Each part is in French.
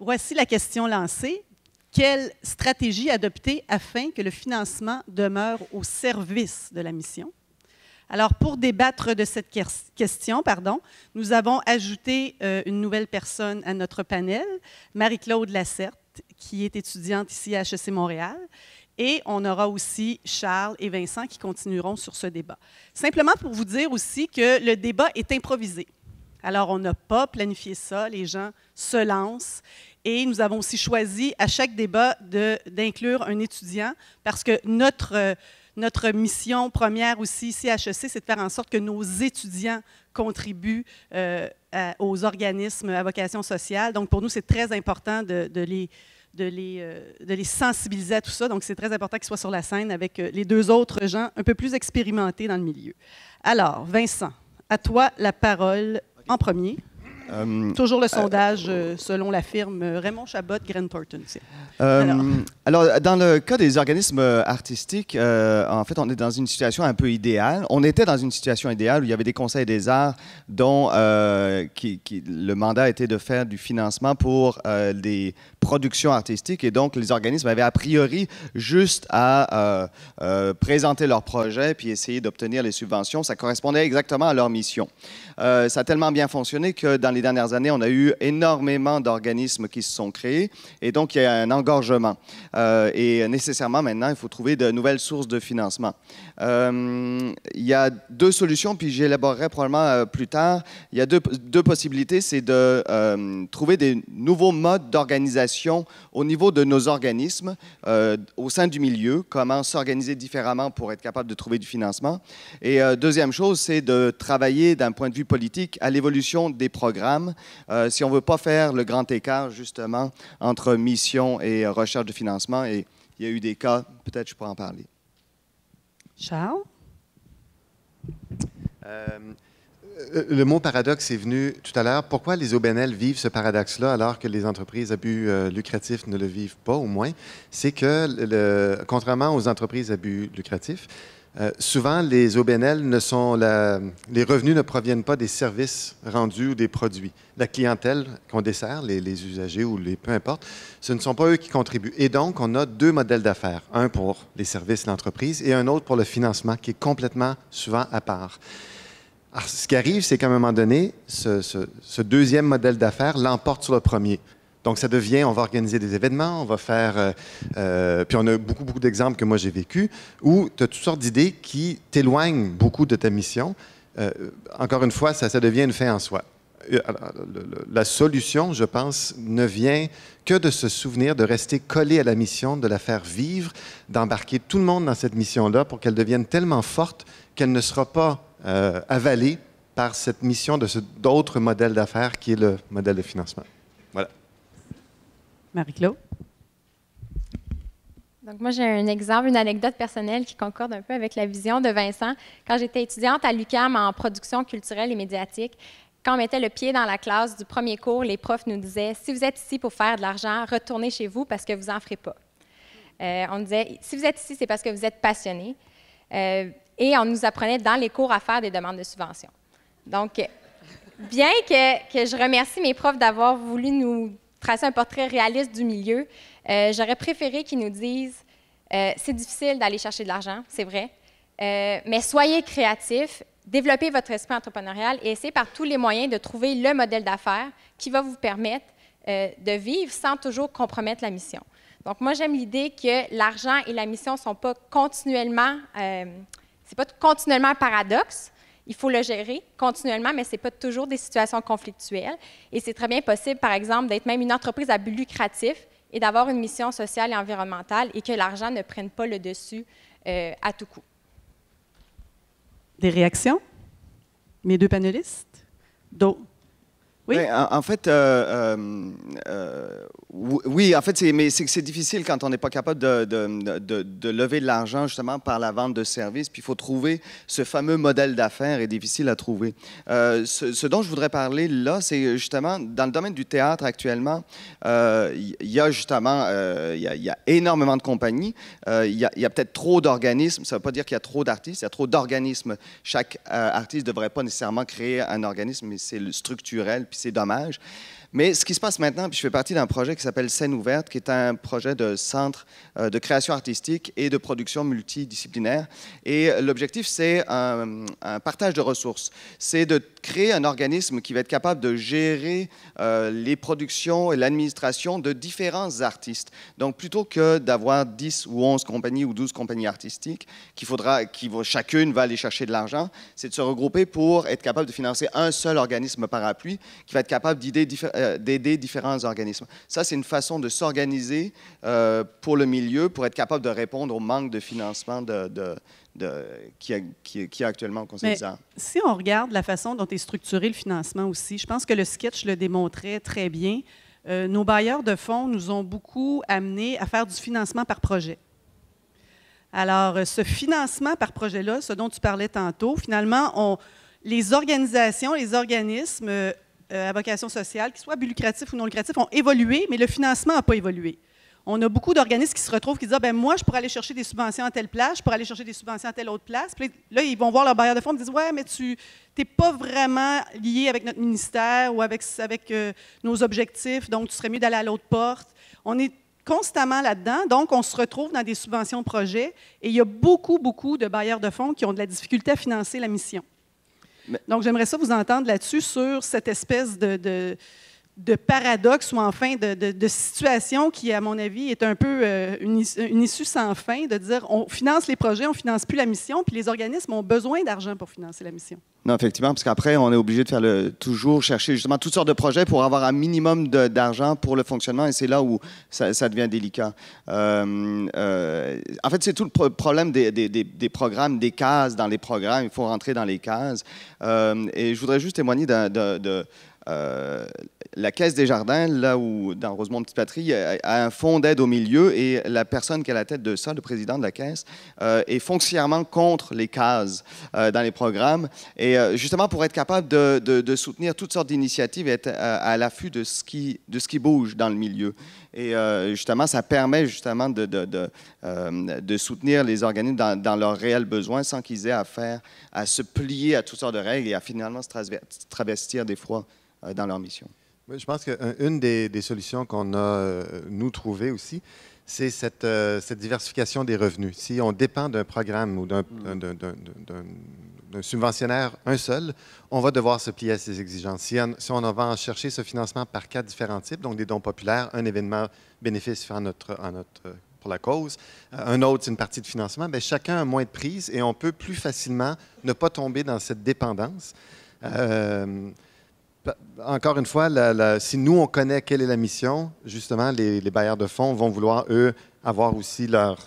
Voici la question lancée. Quelle stratégie adopter afin que le financement demeure au service de la mission? Alors, pour débattre de cette question, nous avons ajouté une nouvelle personne à notre panel, Marie-Claude Lacerte, qui est étudiante ici à HEC Montréal. Et on aura aussi Charles et Vincent qui continueront sur ce débat. Simplement pour vous dire aussi que le débat est improvisé. Alors, on n'a pas planifié ça, les gens se lancent. Et nous avons aussi choisi à chaque débat d'inclure un étudiant parce que notre mission première aussi ici à HEC, c'est de faire en sorte que nos étudiants contribuent aux organismes à vocation sociale. Donc, pour nous, c'est très important de les sensibiliser à tout ça. Donc, c'est très important qu'ils soient sur la scène avec les deux autres gens un peu plus expérimentés dans le milieu. Alors, Vincent, à toi la parole en premier. Toujours le sondage selon la firme Raymond Chabot, Grant Thornton. Alors, dans le cas des organismes artistiques, en fait, on est dans une situation un peu idéale. On était dans une situation idéale où il y avait des conseils des arts dont le mandat était de faire du financement pour des productions artistiques. Et donc, les organismes avaient a priori juste à présenter leur projet puis essayer d'obtenir les subventions. Ça correspondait exactement à leur mission. Ça a tellement bien fonctionné que dans les dernières années, on a eu énormément d'organismes qui se sont créés et donc il y a un engorgement. Et nécessairement, maintenant, il faut trouver de nouvelles sources de financement. Il y a deux solutions, puis j'élaborerai probablement plus tard. Il y a deux possibilités, c'est de trouver des nouveaux modes d'organisation au niveau de nos organismes, au sein du milieu, comment s'organiser différemment pour être capable de trouver du financement. Et deuxième chose, c'est de travailler d'un point de vue politique à l'évolution des programmes, si on ne veut pas faire le grand écart, justement, entre mission et recherche de financement. Et il y a eu des cas, peut-être je pourrais en parler. Charles? Le mot paradoxe est venu tout à l'heure. Pourquoi les OBNL vivent ce paradoxe-là alors que les entreprises à but lucratif ne le vivent pas, au moins? C'est que, contrairement aux entreprises à but lucratif, souvent, les OBNL les revenus ne proviennent pas des services rendus ou des produits. La clientèle qu'on dessert, les usagers ou peu importe, ce ne sont pas eux qui contribuent. Et donc, on a deux modèles d'affaires. Un pour les services et l'entreprise et un autre pour le financement qui est complètement souvent à part. Alors, ce qui arrive, c'est qu'à un moment donné, ce deuxième modèle d'affaires l'emporte sur le premier. Donc, ça devient, on va organiser des événements, on va faire... puis on a beaucoup d'exemples que moi j'ai vécu où tu as toutes sortes d'idées qui t'éloignent beaucoup de ta mission. Encore une fois, ça devient une fin en soi. La solution, je pense, ne vient que de se souvenir de rester collé à la mission, de la faire vivre, d'embarquer tout le monde dans cette mission-là pour qu'elle devienne tellement forte qu'elle ne sera pas avalée par cette mission d'autre modèle d'affaires qui est le modèle de financement. Voilà. Marie-Claude? Donc, moi, j'ai un exemple, une anecdote personnelle qui concorde un peu avec la vision de Vincent. Quand j'étais étudiante à l'UQAM en production culturelle et médiatique, quand on mettait le pied dans la classe du premier cours, les profs nous disaient « Si vous êtes ici pour faire de l'argent, retournez chez vous parce que vous n'en ferez pas. » On disait « Si vous êtes ici, c'est parce que vous êtes passionné. » Et on nous apprenait dans les cours à faire des demandes de subventions. Donc, bien que je remercie mes profs d'avoir voulu nous tracer un portrait réaliste du milieu, j'aurais préféré qu'ils nous disent c'est difficile d'aller chercher de l'argent, c'est vrai, mais soyez créatifs, développez votre esprit entrepreneurial et essayez par tous les moyens de trouver le modèle d'affaires qui va vous permettre de vivre sans toujours compromettre la mission. Donc, moi, j'aime l'idée que l'argent et la mission ne sont pas continuellement, c'est pas continuellement un paradoxe. Il faut le gérer continuellement, mais ce n'est pas toujours des situations conflictuelles. Et c'est très bien possible, par exemple, d'être même une entreprise à but lucratif et d'avoir une mission sociale et environnementale et que l'argent ne prenne pas le dessus à tout coup. Des réactions? Mes deux panélistes? Oui? Oui, en fait, oui, en fait, c'est difficile quand on n'est pas capable de lever de l'argent justement par la vente de services. Puis il faut trouver ce fameux modèle d'affaires est difficile à trouver. Ce dont je voudrais parler là, c'est justement dans le domaine du théâtre actuellement, il y a justement il y a énormément de compagnies. Il y a peut-être trop d'organismes. Ça ne veut pas dire qu'il y a trop d'artistes. Il y a trop d'organismes. Chaque artiste ne devrait pas nécessairement créer un organisme, mais c'est le structurel. Puis c'est dommage. Mais ce qui se passe maintenant, puis je fais partie d'un projet qui s'appelle Scène ouverte, qui est un projet de centre de création artistique et de production multidisciplinaire. Et l'objectif, c'est un partage de ressources. C'est de créer un organisme qui va être capable de gérer les productions et l'administration de différents artistes. Donc, plutôt que d'avoir 10 ou 11 compagnies ou 12 compagnies artistiques, chacune va aller chercher de l'argent, c'est de se regrouper pour être capable de financer un seul organisme parapluie qui va être capable d'aider différents organismes. Ça, c'est une façon de s'organiser pour le milieu, pour être capable de répondre au manque de financement qui y a actuellement au Conseil des arts. Si on regarde la façon dont est structuré le financement aussi, je pense que le sketch le démontrait très bien. Nos bailleurs de fonds nous ont beaucoup amenés à faire du financement par projet. Alors, ce financement par projet-là, ce dont tu parlais tantôt, finalement, les organisations, les organismes à vocation sociale, qu'ils soient à but lucratif ou non lucratif, ont évolué, mais le financement n'a pas évolué. On a beaucoup d'organismes qui se retrouvent, qui disent « ben moi, je pourrais aller chercher des subventions à telle place, je pourrais aller chercher des subventions à telle autre place. » Puis là, ils vont voir leur bailleur de fonds et disent « ouais, mais tu n'es pas vraiment lié avec notre ministère ou avec nos objectifs, donc tu serais mieux d'aller à l'autre porte. » On est constamment là-dedans, donc on se retrouve dans des subventions de projets et il y a beaucoup, beaucoup de bailleurs de fonds qui ont de la difficulté à financer la mission. Donc, j'aimerais ça vous entendre là-dessus sur cette espèce de paradoxe ou enfin de situation qui, à mon avis, est un peu une issue sans fin, de dire on finance les projets, on ne finance plus la mission, puis les organismes ont besoin d'argent pour financer la mission. Non, effectivement, parce qu'après, on est obligé de faire toujours chercher justement toutes sortes de projets pour avoir un minimum d'argent pour le fonctionnement, et c'est là où ça devient délicat. En fait, c'est tout le problème des programmes, des cases dans les programmes. Il faut rentrer dans les cases. Et je voudrais juste témoigner la Caisse des Jardins, là où, dans Rosemont Petite Patrie, a un fonds d'aide au milieu et la personne qui est à la tête de ça, le président de la Caisse, est foncièrement contre les cases dans les programmes. Et justement, pour être capable de soutenir toutes sortes d'initiatives et être à l'affût de ce qui bouge dans le milieu. Et justement, ça permet justement de soutenir les organismes dans leurs réels besoins sans qu'ils aient à se plier à toutes sortes de règles et à finalement se travestir des fois dans leur mission. Oui, je pense qu'une des solutions qu'on a, nous, trouvées aussi, c'est cette diversification des revenus. Si on dépend d'un programme ou d'un subventionnaire, un seul, on va devoir se plier à ses exigences. Si on va en chercher ce financement par 4 différents types, donc des dons populaires, un événement bénéfice pour la cause, un autre, c'est une partie de financement, bien, chacun a moins de prise et on peut plus facilement ne pas tomber dans cette dépendance. Encore une fois, si nous, on connaît quelle est la mission, justement, les bailleurs de fonds vont vouloir, eux, avoir aussi leur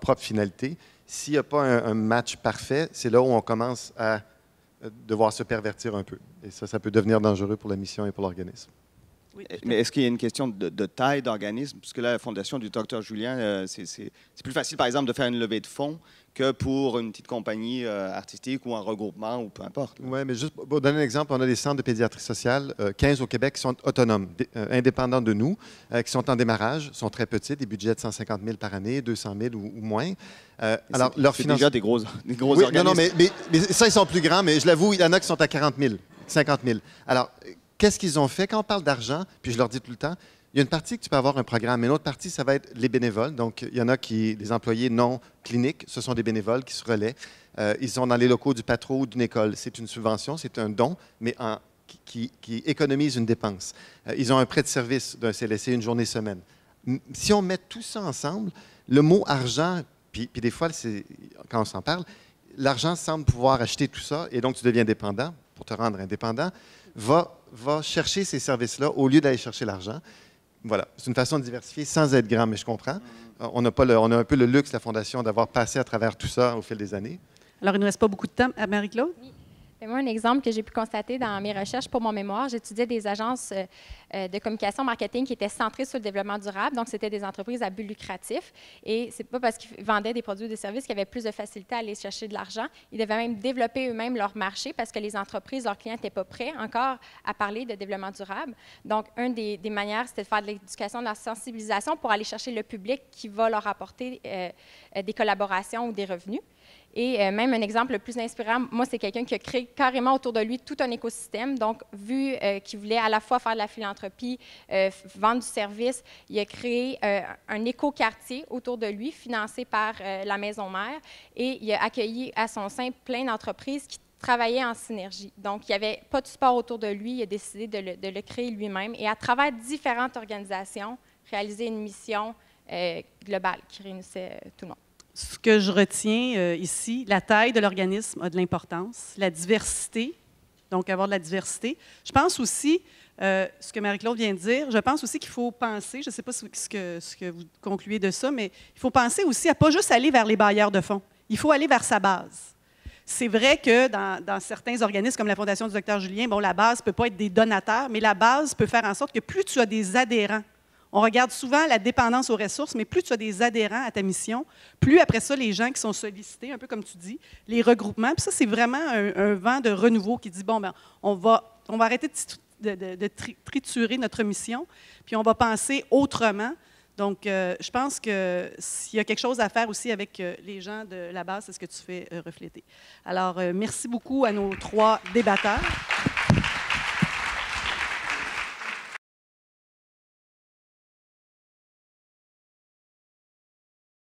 propre finalité. S'il n'y a pas un match parfait, c'est là où on commence à devoir se pervertir un peu. Et ça peut devenir dangereux pour la mission et pour l'organisme. Oui, mais est-ce qu'il y a une question de taille d'organisme? Parce que là, la fondation du Dr Julien, c'est plus facile, par exemple, de faire une levée de fonds que pour une petite compagnie artistique ou un regroupement ou peu importe. Oui, mais juste pour donner un exemple, on a des centres de pédiatrie sociale, 15 au Québec, qui sont autonomes, indépendants de nous, qui sont en démarrage, sont très petits, des budgets de 150 000 par année, 200 000 ou moins. Alors, leur financement... déjà des gros oui, organismes. Non, mais ça, ils sont plus grands, mais je l'avoue, il y en a qui sont à 40 000, 50 000. Alors, qu'est-ce qu'ils ont fait? Quand on parle d'argent, puis je leur dis tout le temps, il y a une partie que tu peux avoir un programme, mais une autre partie, ça va être les bénévoles. Donc, il y en a des employés non cliniques, ce sont des bénévoles qui se relaient. Ils sont dans les locaux du patro ou d'une école. C'est une subvention, c'est un don, mais qui économise une dépense. Ils ont un prêt de service d'un CLSC, une journée semaine. Si on met tout ça ensemble, le mot argent, puis des fois, quand on s'en parle, l'argent semble pouvoir acheter tout ça, et donc tu deviens dépendant. Pour te rendre indépendant, va chercher ces services-là au lieu d'aller chercher l'argent. Voilà, c'est une façon de diversifier sans être grand, mais je comprends. On a un peu le luxe, la Fondation, d'avoir passé à travers tout ça au fil des années. Alors, il ne nous reste pas beaucoup de temps. Marie-Claude? Oui. Moi, un exemple que j'ai pu constater dans mes recherches pour mon mémoire, j'étudiais des agences de communication marketing qui étaient centrées sur le développement durable. Donc, c'était des entreprises à but lucratif. Et c'est pas parce qu'ils vendaient des produits ou des services qu'ils avaient plus de facilité à aller chercher de l'argent. Ils devaient même développer eux-mêmes leur marché parce que les entreprises, leurs clients n'étaient pas prêts encore à parler de développement durable. Donc, une des manières, c'était de faire de l'éducation, de la sensibilisation pour aller chercher le public qui va leur apporter des collaborations ou des revenus. Et même un exemple le plus inspirant, moi, c'est quelqu'un qui a créé carrément autour de lui tout un écosystème. Donc, vu qu'il voulait à la fois faire de la philanthropie, vendre du service, il a créé un écoquartier autour de lui, financé par la Maison Mère, et il a accueilli à son sein plein d'entreprises qui travaillaient en synergie. Donc, il n'y avait pas de support autour de lui, il a décidé de le créer lui-même, et à travers différentes organisations, réaliser une mission globale qui réunissait tout le monde. Ce que je retiens ici, la taille de l'organisme a de l'importance, la diversité, donc avoir de la diversité. Je pense aussi, ce que Marie-Claude vient de dire, je pense aussi qu'il faut penser, je ne sais pas ce que vous concluez de ça, mais il faut penser aussi à pas juste aller vers les bailleurs de fonds, il faut aller vers sa base. C'est vrai que dans certains organismes comme la Fondation du Dr Julien, bon, la base ne peut pas être des donateurs, mais la base peut faire en sorte que plus tu as des adhérents, on regarde souvent la dépendance aux ressources, mais plus tu as des adhérents à ta mission, plus après ça, les gens qui sont sollicités, un peu comme tu dis, les regroupements, puis ça, c'est vraiment un vent de renouveau qui dit, bon, bien, on va arrêter de triturer notre mission, puis on va penser autrement. Donc, je pense que s'il y a quelque chose à faire aussi avec les gens de la base, c'est ce que tu fais refléter. Alors, merci beaucoup à nos 3 débatteurs.